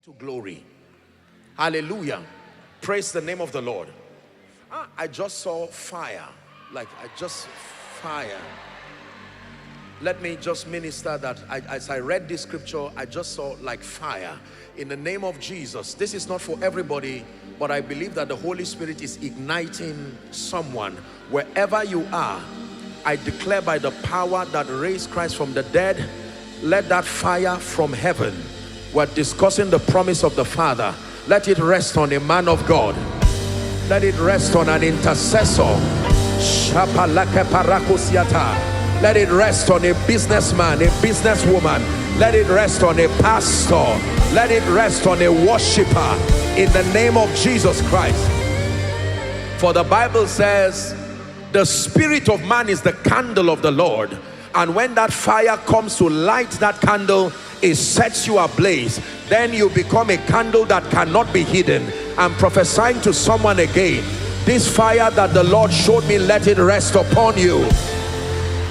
to glory. Hallelujah. Praise the name of the Lord. I just saw fire. Fire. Let me just minister that as I read this scripture, I just saw like fire. In the name of Jesus. This is not for everybody, but I believe that the Holy Spirit is igniting someone. Wherever you are, I declare by the power that raised Christ from the dead, let that fire from heaven. We're discussing the promise of the Father. Let it rest on a man of God. Let it rest on an intercessor. Let it rest on a businessman, a businesswoman. Let it rest on a pastor. Let it rest on a worshiper. In the name of Jesus Christ. For the Bible says, the spirit of man is the candle of the Lord. And when that fire comes to light that candle, it sets you ablaze. Then you become a candle that cannot be hidden. I'm prophesying to someone again. This fire that the Lord showed me, let it rest upon you.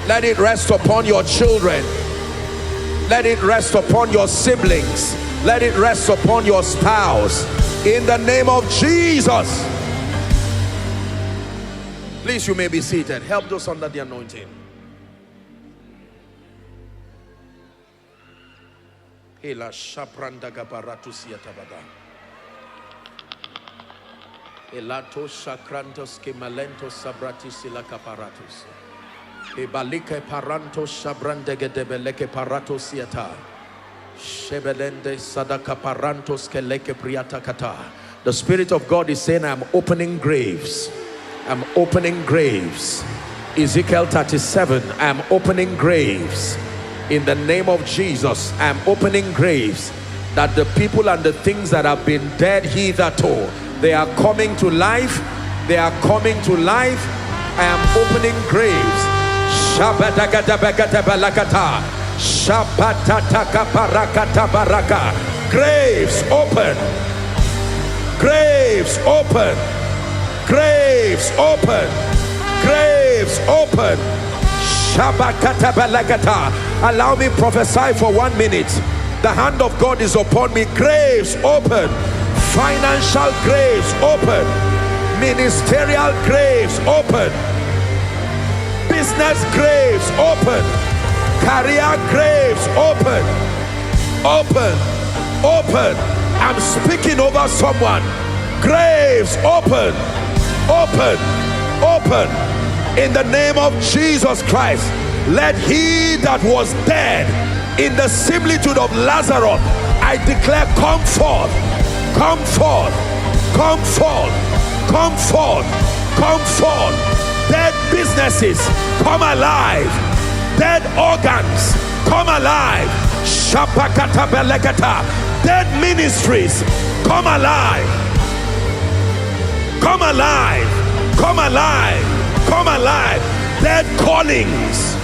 Let it rest upon your children. Let it rest upon your siblings. Let it rest upon your spouse. In the name of Jesus. Please, you may be seated. Help those under the anointing. Ela shapranda gabaratu siatabada. Elato shakrantos kemalento sabrati sila kaparatus. Ebalike paranto shabrande gedebeleke parato siata. Shebelende sadaka parantos keleke priata kata. The Spirit of God is saying, I'm opening graves. I'm opening graves. Ezekiel 37, I'm opening graves. In the name of Jesus, I'm opening graves, that the people and the things that have been dead hitherto, they are coming to life. They are coming to life. I am opening graves. Graves open. Graves open. Graves open. Graves open. Allow me prophesy for 1 minute. The hand of God is upon me. Graves open. Financial graves open. Ministerial graves open. Business graves open. Career graves open. Open. Open. I'm speaking over someone. Graves open. Open. Open. In the name of Jesus Christ, let he that was dead, in the similitude of Lazarus, I declare, come forth, come forth, come forth, come forth, come forth. Dead businesses, come alive. Dead organs, come alive. Shapakata belekata. Dead ministries, come alive. Come alive. Come alive. Come alive. Dead callings,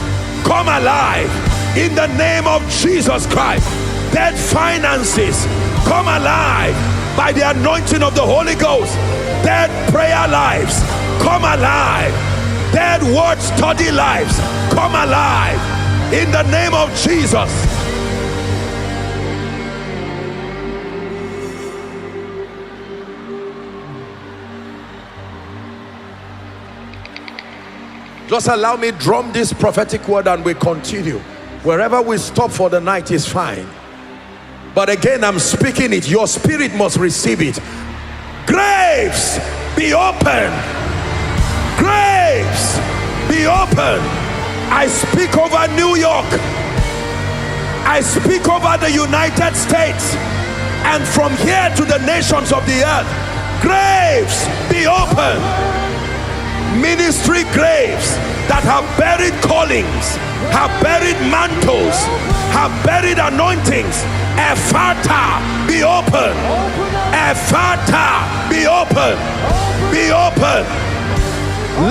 come alive in the name of Jesus Christ. Dead finances, come alive by the anointing of the Holy Ghost. Dead prayer lives, come alive. Dead word study lives, come alive in the name of Jesus. Just allow me drum this prophetic word and we continue. Wherever we stop for the night is fine. But again, I'm speaking it. Your spirit must receive it. Graves, be open. Graves, be open. I speak over New York. I speak over the United States. And from here to the nations of the earth. Graves, be open. Ministry graves that have buried callings, have buried mantles, have buried anointings. Ephata, be open. Ephata, be open. Be open.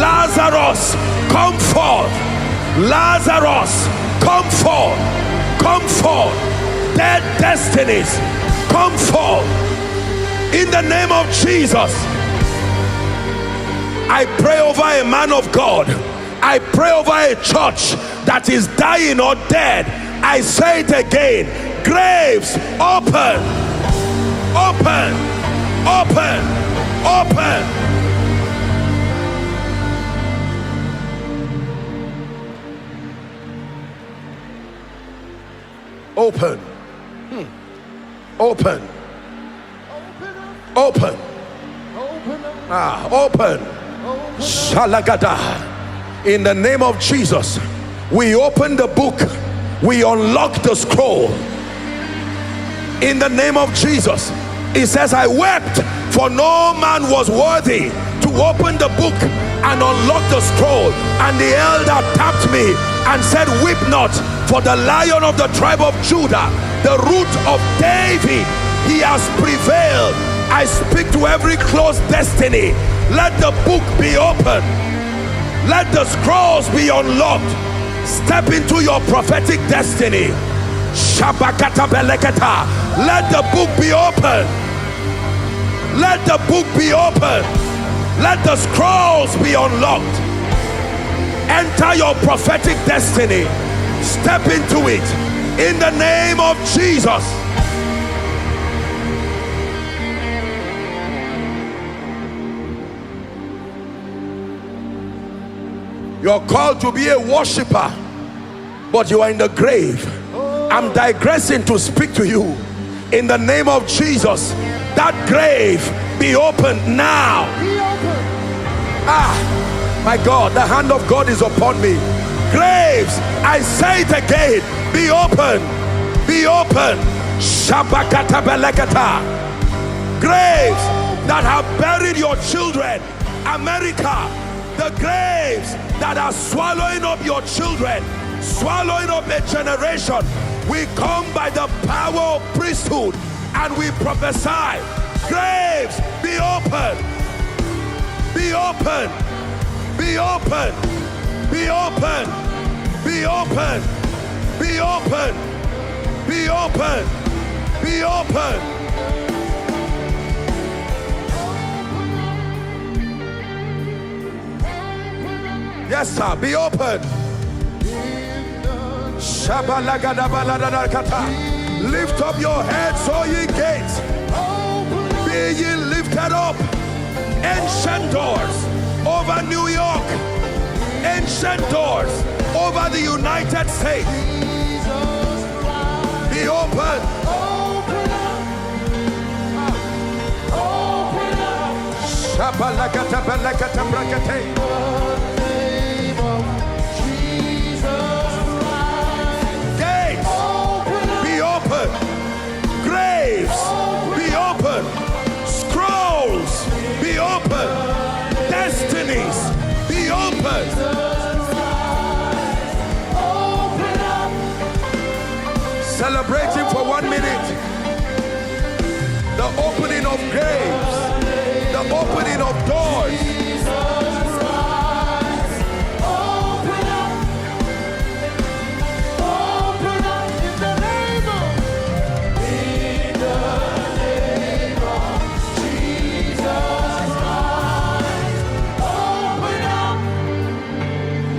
Lazarus, come forth. Lazarus, come forth. Come forth. Dead destinies, come forth. In the name of Jesus. I pray over a man of God. I pray over a church that is dying or dead. I say it again. Graves open. Open. Open. Open. Open. Open. Open. Shalagada. In the name of Jesus, we open the book. We unlock the scroll. In the name of Jesus, it says, I wept, for no man was worthy to open the book and unlock the scroll. And the elder tapped me and said, weep not, for the Lion of the tribe of Judah, the root of David, he has prevailed. I speak to every closed destiny. Let the book be open. Let the scrolls be unlocked. Step into your prophetic destiny. Shabakata belekata. Let the book be open. Let the book be open. Let the scrolls be unlocked. Enter your prophetic destiny. Step into it in the name of Jesus. You're called to be a worshiper, but you are in the grave. I'm digressing to speak to you in the name of Jesus. That grave be opened now. My God, the hand of God is upon me. Graves, I say it again, be open. Be open. Shabakata belekata. Graves that have buried your children, America, the graves that are swallowing up your children, swallowing up a generation, we come by the power of priesthood and we prophesy. Graves, be open. Be open. Be open. Be open. Be open. Be open. Be open. Be open. Yes, sir. Be open. Lift up your heads, O ye gates. Be ye lifted up, ancient doors over New York, ancient doors over the United States. Be open. Gates, be open. Graves, be open. Scrolls, be open. Destinies, be open. Celebrating for 1 minute the opening of graves, the opening of doors.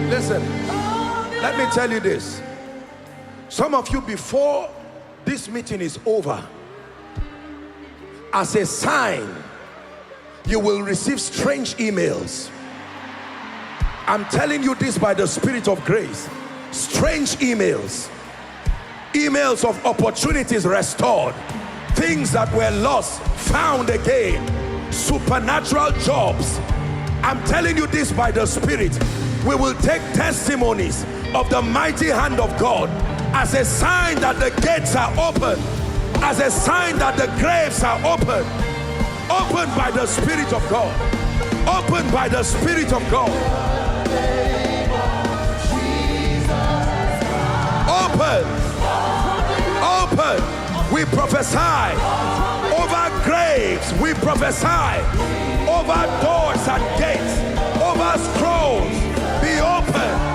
Listen, let me tell you this. Some of you, before this meeting is over, as a sign, you will receive strange emails. I'm telling you this by the Spirit of grace. Strange emails. Emails of opportunities restored. Things that were lost, found again. Supernatural jobs. I'm telling you this by the Spirit. We will take testimonies of the mighty hand of God as a sign that the gates are open, as a sign that the graves are open. Opened by the Spirit of God. Opened by the Spirit of God. Open. Open. We prophesy over graves. We prophesy over doors and gates, over scrolls. Be open.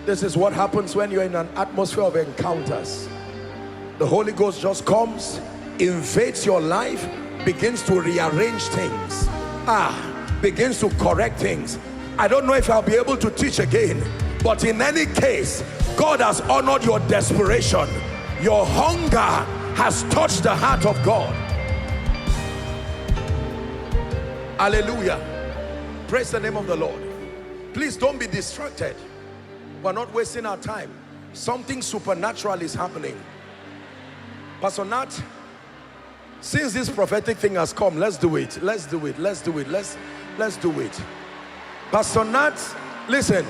This is what happens when you're in an atmosphere of encounters. The Holy Ghost just comes, invades your life, begins to rearrange things, begins to correct things. I don't know if I'll be able to teach again, but in any case, God has honored your desperation. Your hunger has touched the heart of God. Hallelujah. Praise the name of the Lord. Please don't be distracted. We're not wasting our time. Something supernatural is happening. Pastor Nat, since this prophetic thing has come, let's do it. Let's do it. Let's do it. Let's do it. Pastor Nat, listen.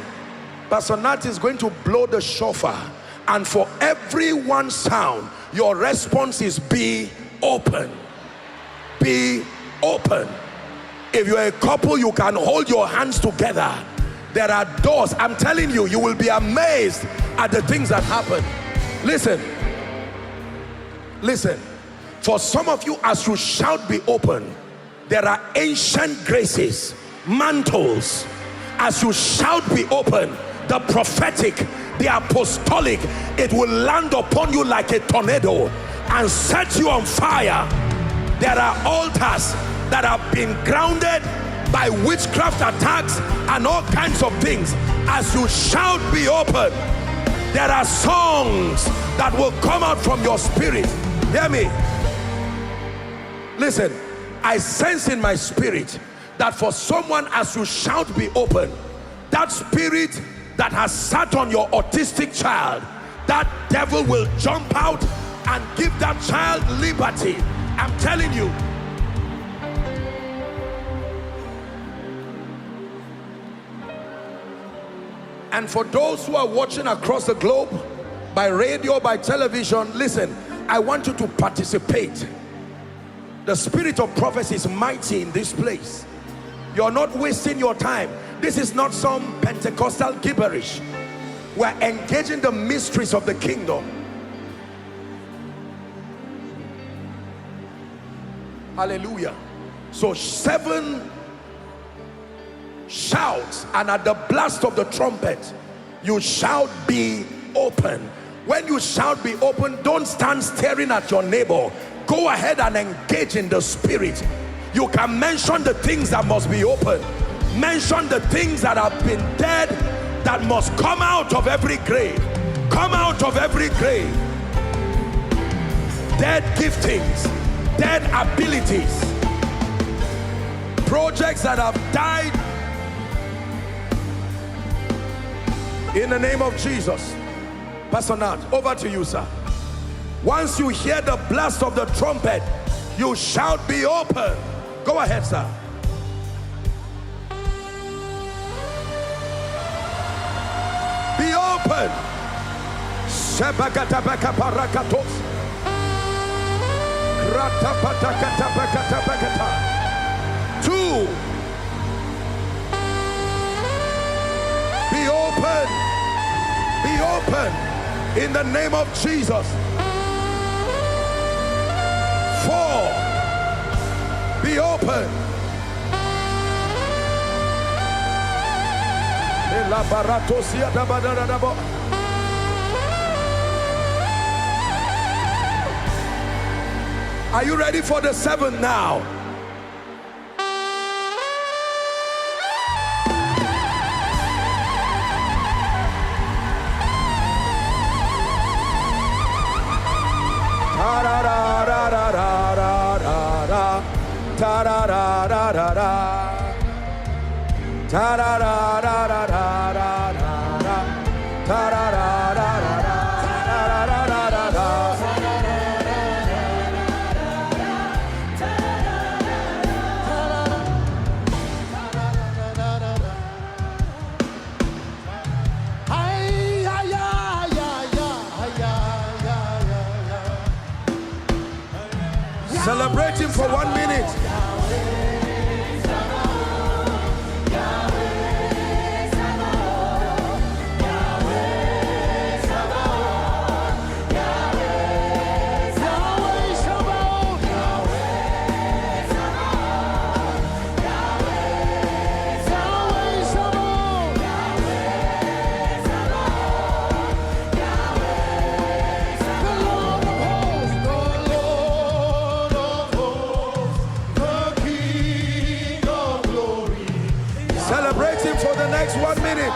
Pastor Nat is going to blow the shofar, and for every one sound, your response is be open. Be open. If you're a couple, you can hold your hands together. There are doors. I'm telling you, you will be amazed at the things that happen. Listen. Listen. For some of you, as you shout be open, there are ancient graces, mantles. As you shout be open, the prophetic, the apostolic, it will land upon you like a tornado and set you on fire. There are altars that have been grounded by witchcraft attacks and all kinds of things. As you shout be open, there are songs that will come out from your spirit. Hear me. Listen, I sense in my spirit that for someone, as you shout be open, that spirit that has sat on your autistic child, that devil will jump out and give that child liberty. I'm telling you. And for those who are watching across the globe, by radio, by television, listen, I want you to participate. The spirit of prophecy is mighty in this place. You're not wasting your time. This is not some Pentecostal gibberish. We're engaging the mysteries of the kingdom. Hallelujah. So 7 shouts, and at the blast of the trumpet, you shout be open. When you shout be open, don't stand staring at your neighbor. Go ahead and engage in the spirit. You can mention the things that must be open. Mention the things that have been dead, that must come out of every grave. Come out of every grave. Dead giftings, dead abilities, projects that have died. In the name of Jesus. Pastor Nat, over to you, sir. Once you hear the blast of the trumpet, you shout be open. Go ahead, sir. Be open. 2. Be open. Be open in the name of Jesus. 4. Be open. Are you ready for the 7th now? Celebrate him for 1 minute. Celebrate him for the next 1 minute.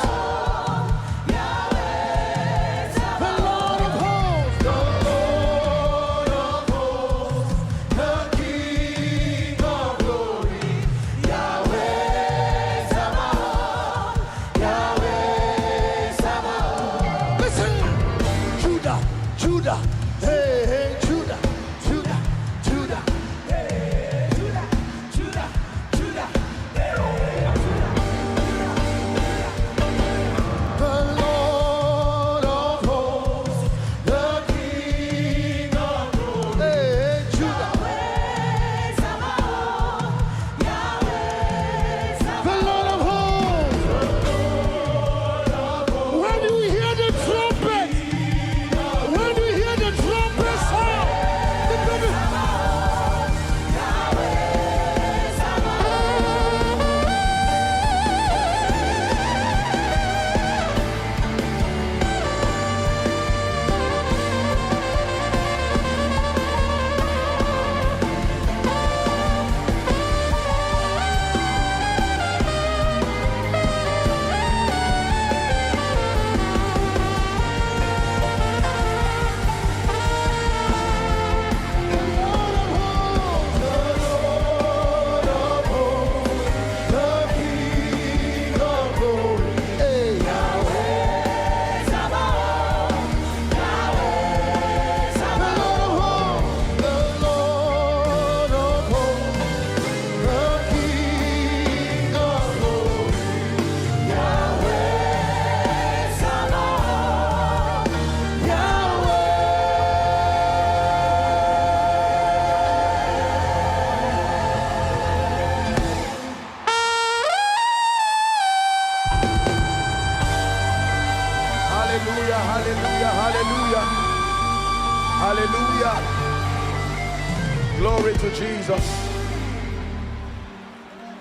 Hallelujah. Glory to Jesus.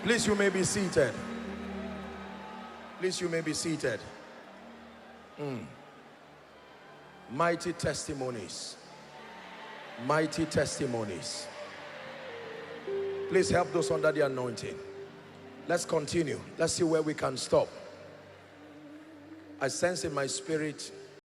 Please, you may be seated. Please, you may be seated. Mighty testimonies. Mighty testimonies. Please help those under the anointing. Let's continue. Let's see where we can stop. I sense in my spirit